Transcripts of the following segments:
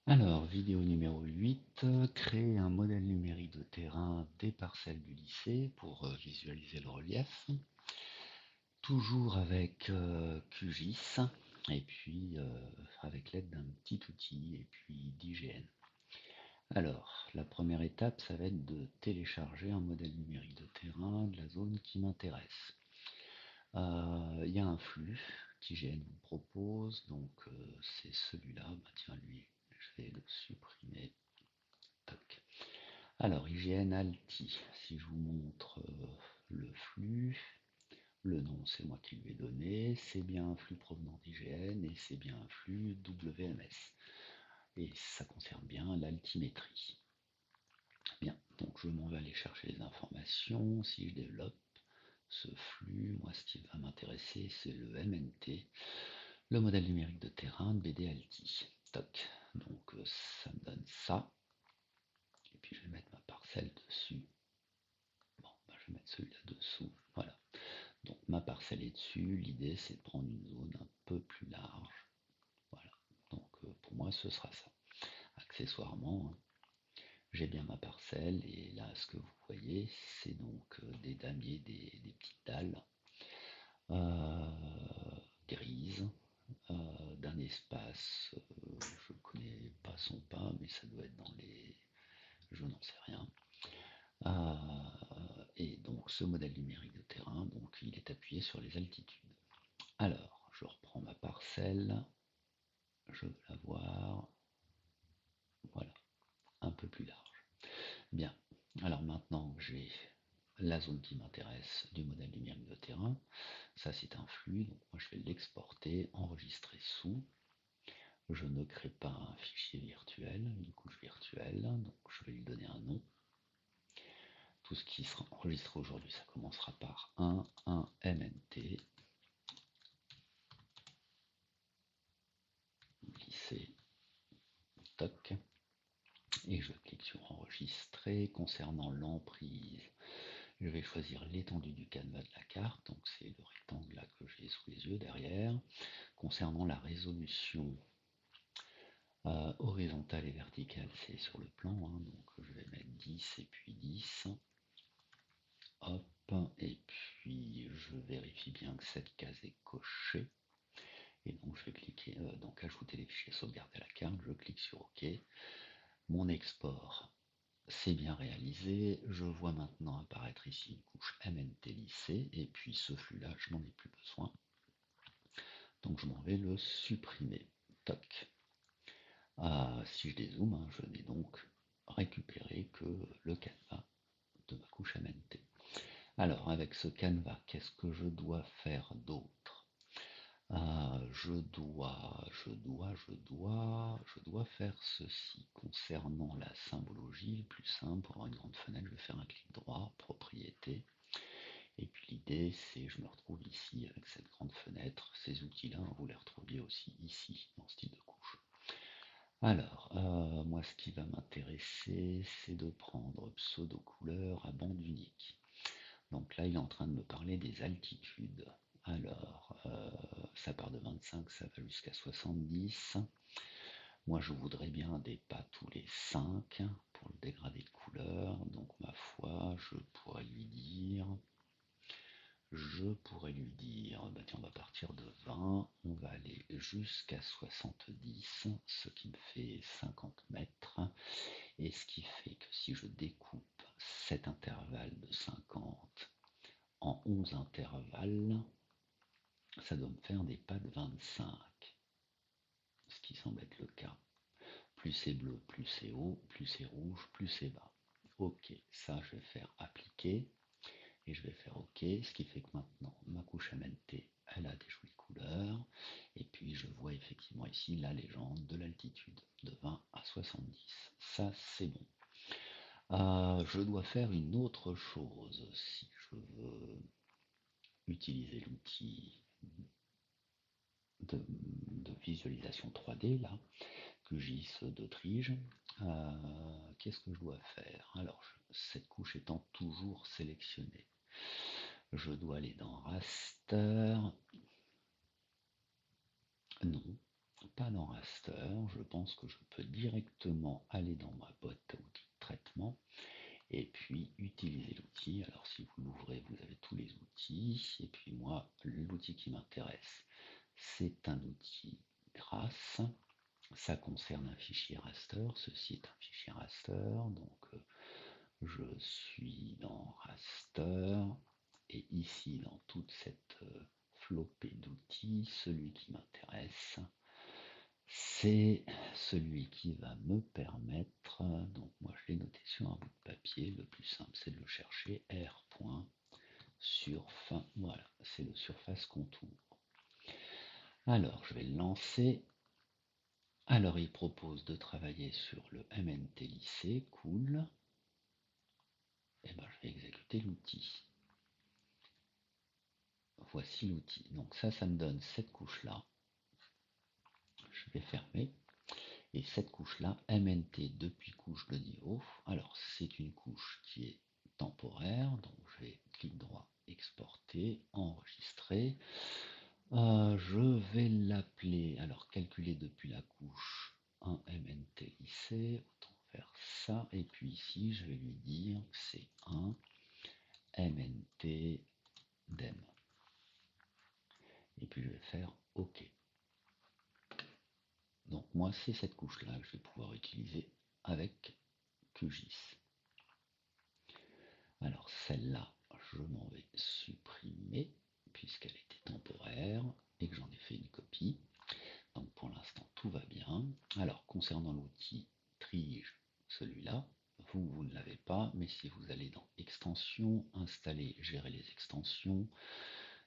Alors, vidéo numéro 8, créer un modèle numérique de terrain des parcelles du lycée pour visualiser le relief. Toujours avec QGIS et puis avec l'aide d'un petit outil et puis d'IGN. Alors, la première étape, ça va être de télécharger un modèle numérique de terrain de la zone qui m'intéresse. Il y a un flux qu'IGN vous propose, donc c'est celui-là. Bah, tiens, lui, je vais le supprimer. Toc. Alors, IGN Alti, si je vous montre le flux, le nom c'est moi qui lui ai donné, c'est bien un flux provenant d'IGN et c'est bien un flux WMS. Et ça concerne bien l'altimétrie. Bien, donc je m'en vais aller chercher les informations. Si je développe ce flux, moi ce qui va m'intéresser c'est le MNT, le modèle numérique de terrain de BD Alti. Toc. Donc ça me donne ça. Et puis je vais mettre ma parcelle dessus. Bon, ben, je vais mettre celui-là dessous. Voilà. Donc ma parcelle est dessus. L'idée c'est de prendre une zone un peu plus large. Voilà. Donc pour moi ce sera ça. Accessoirement, hein, j'ai bien ma parcelle et là ce que vous voyez c'est donc des damiers, des petites dalles grises d'un espace. Je ne connais pas son pas, mais ça doit être dans les. Je n'en sais rien. Et donc ce modèle numérique de terrain, donc il est appuyé sur les altitudes. Alors, je reprends ma parcelle, je veux la voir, voilà, un peu plus large. Bien, alors maintenant que j'ai la zone qui m'intéresse du modèle numérique de terrain, ça c'est un flux, donc moi je vais l'exporter, enregistrer sous. Je ne crée pas un fichier virtuel, une couche virtuelle, donc je vais lui donner un nom. Tout ce qui sera enregistré aujourd'hui, ça commencera par 1, MNT, lycée, toc, et je clique sur enregistrer. Concernant l'emprise, je vais choisir l'étendue du canevas de la carte, donc c'est le rectangle là que j'ai sous les yeux derrière. Concernant la résolution horizontale et verticale, c'est sur le plan, hein, donc je vais mettre 10 et puis 10. Hop, et puis je vérifie bien que cette case est cochée. Et donc je vais cliquer, donc ajouter les fichiers sauvegardés à la carte, je clique sur OK. Mon export c'est bien réalisé. Je vois maintenant apparaître ici une couche MNT lycée, et puis ce flux-là, je n'en ai plus besoin. Donc je m'en vais le supprimer. Toc. Si je dézoome, hein, je n'ai donc récupéré que le canevas de ma couche MNT. Alors avec ce canevas, qu'est-ce que je dois faire d'autre? Je dois faire ceci. Concernant la symbologie, le plus simple, pour avoir une grande fenêtre, je vais faire un clic droit, propriété. Et puis l'idée, c'est, je me retrouve ici avec cette grande fenêtre. Ces outils-là, vous les retrouviez aussi ici, dans ce type de couche. Alors, moi, ce qui va m'intéresser, c'est de prendre pseudo-couleur à bande unique. Donc là, il est en train de me parler des altitudes. Alors, ça part de 25, ça va jusqu'à 70. Moi, je voudrais bien des pas tous les 5 pour le dégradé de couleur. Donc, ma foi, bah tiens, on va partir de 20, on va aller jusqu'à 70, ce qui me fait 50 mètres. Et ce qui fait que si je découpe cet intervalle de 50 en 11 intervalles, ça doit me faire des pas de 25, ce qui semble être le cas. Plus c'est bleu, plus c'est haut, plus c'est rouge, plus c'est bas. Ok, ça je vais faire appliquer et je vais faire ok, ce qui fait que maintenant ma couche MNT elle a des jolies couleurs et puis je vois effectivement ici la légende de l'altitude de 20 à 70. Ça c'est bon. Je dois faire une autre chose si je veux utiliser l'outil de visualisation 3D là, QGIS d'Autriche. Qu'est-ce que je dois faire? Alors, cette couche étant toujours sélectionnée, je dois aller dans Raster. Non, pas dans Raster. Je pense que je peux directement aller dans ma boîte à outils de traitement et puis utiliser l'outil. Alors si vous l'ouvrez, vous avez tous les outils. Et puis moi, l'outil qui m'intéresse, c'est un outil grâce. Ça concerne un fichier raster. Ceci est un fichier raster. Donc je suis dans raster. Et ici, dans toute cette flopée d'outils, celui qui m'intéresse, c'est celui qui va me permettre, donc moi je l'ai noté sur un bout de papier, le plus simple c'est de le chercher, R.surf, voilà, c'est le surface contour. Alors je vais le lancer. Alors il propose de travailler sur le MNT lycée, cool. Et ben je vais exécuter l'outil. Voici l'outil. Donc ça me donne cette couche-là. Je vais fermer. Et cette couche-là, MNT depuis couche de niveau. Alors c'est une couche qui est temporaire. Donc je vais clic droit, exporter, enregistrer. Je vais l'appeler, alors calculer depuis la couche un MNT lycée. Autant faire ça. Et puis ici, je vais lui dire que c'est un MNT dem. Et puis je vais faire OK. Donc moi, c'est cette couche-là que je vais pouvoir utiliser avec QGIS. Alors celle-là, je m'en vais supprimer puisqu'elle était temporaire et que j'en ai fait une copie. Donc pour l'instant, tout va bien. Alors concernant l'outil Trige, celui-là, vous ne l'avez pas, mais si vous allez dans Extensions, Installer, Gérer les extensions,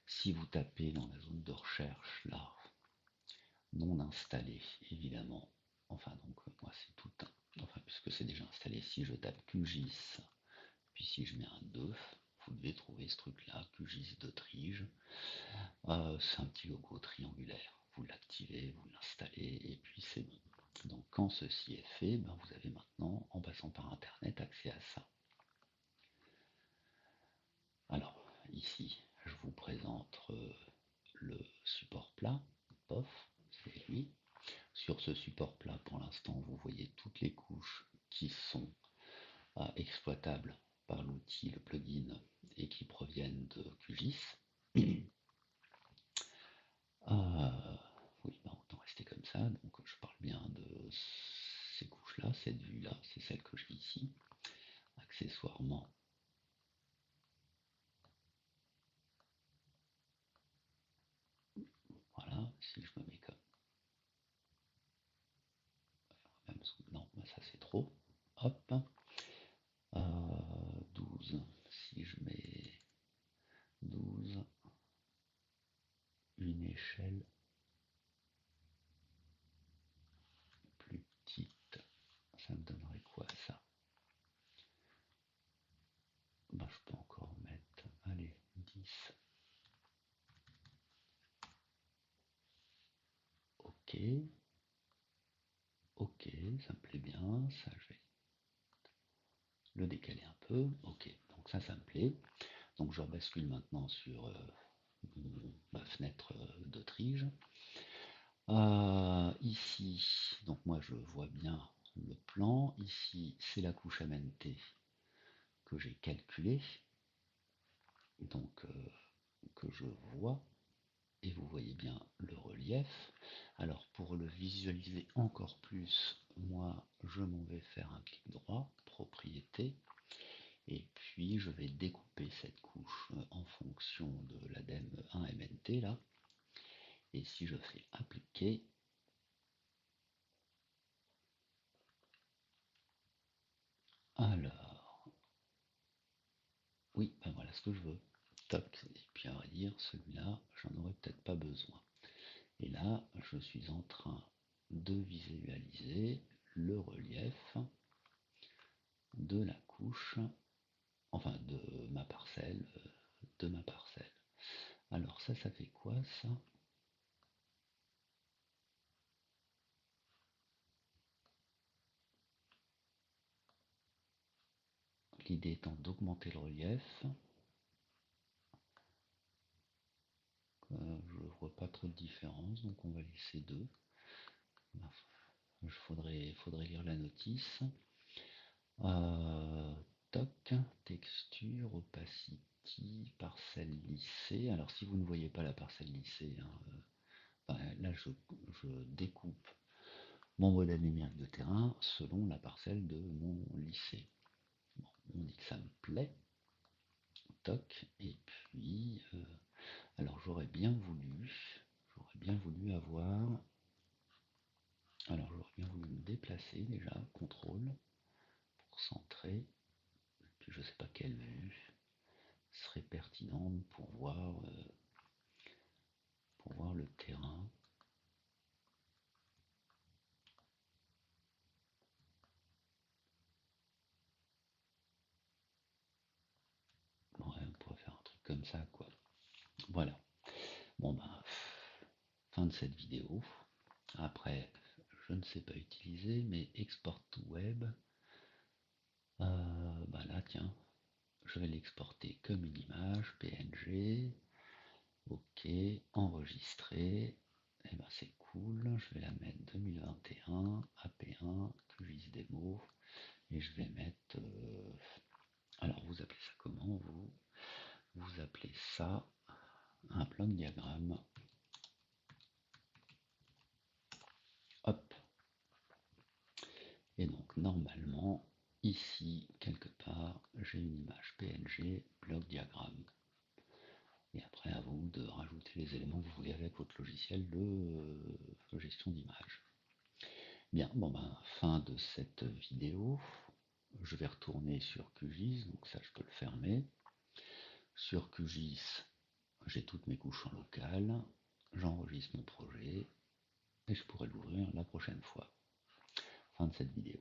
si vous tapez dans la zone de recherche, là, non installé, évidemment, enfin donc moi c'est tout un, enfin puisque c'est déjà installé, si je tape QGIS, puis si je mets un 2, vous devez trouver ce truc-là, QGIS de Trige, c'est un petit logo triangulaire, vous l'activez, vous l'installez, et puis c'est bon. Donc quand ceci est fait, ben, vous avez maintenant, en passant par Internet, accès à ça. Alors, ici, je vous présente le support plat, POF, c'est lui. Sur ce support plat, pour l'instant, vous voyez toutes les couches qui sont exploitables par l'outil, le plugin, et qui proviennent de QGIS. Oui, ben, autant rester comme ça. Donc, je parle bien de ces couches-là, cette vue-là, c'est celle que j'ai ici. Accessoirement, voilà, si je me mets comme même, non, ça c'est trop. Hop, 12. Si je mets 12, une échelle plus petite, ça me donnerait quoi ça? Ben, je peux encore mettre, allez, 10. Ok, ok, ça me plaît bien, ça je vais le décaler un peu, ok, donc ça me plaît. Donc je rebascule maintenant sur ma fenêtre de Trige. Ici, donc moi je vois bien le plan. Ici, c'est la couche MNT que j'ai calculée, donc que je vois. Et vous voyez bien le relief. Alors pour le visualiser encore plus, moi je m'en vais faire un clic droit, propriété, et puis je vais découper cette couche en fonction de l'ADEME 1MNT là. Et si je fais appliquer, alors, oui, ben voilà ce que je veux. Toc, et puis à vrai dire, celui-là, j'en aurais peut-être pas besoin. Et là, je suis en train de visualiser le relief de la couche, enfin de ma parcelle, Alors ça fait quoi ça? L'idée étant d'augmenter le relief. Je vois pas trop de différence, donc on va laisser 2. Faudrait lire la notice. Euh, Toc, texture, opacity, parcelle lissée. Alors si vous ne voyez pas la parcelle lissée, hein, là je découpe mon modèle numérique de terrain selon la parcelle de mon lycée. Bon, on dit que ça me plaît. Toc, et puis alors j'aurais bien voulu avoir. Alors j'aurais bien voulu me déplacer déjà, contrôle, pour centrer. Puis je sais pas quelle vue serait pertinente pour voir le terrain. Ouais, on pourrait faire un truc comme ça, quoi. Voilà. Bon ben, fin de cette vidéo. Après, je ne sais pas utiliser, mais export to web. Bah là, tiens, je vais l'exporter comme une image, PNG. Ok, enregistrer. Et ben c'est cool. Je vais la mettre 2021, AP1, QGIS démo. Et je vais mettre. Alors vous appelez ça comment vous appelez ça un bloc diagramme. Hop. Et donc normalement, ici, quelque part, j'ai une image PNG, bloc diagramme. Et après, à vous de rajouter les éléments que vous voulez avec votre logiciel de gestion d'image. Bien, bon ben, fin de cette vidéo. Je vais retourner sur QGIS, donc ça je peux le fermer. Sur QGIS, j'ai toutes mes couches en local. J'enregistre mon projet et je pourrai l'ouvrir la prochaine fois. Fin de cette vidéo.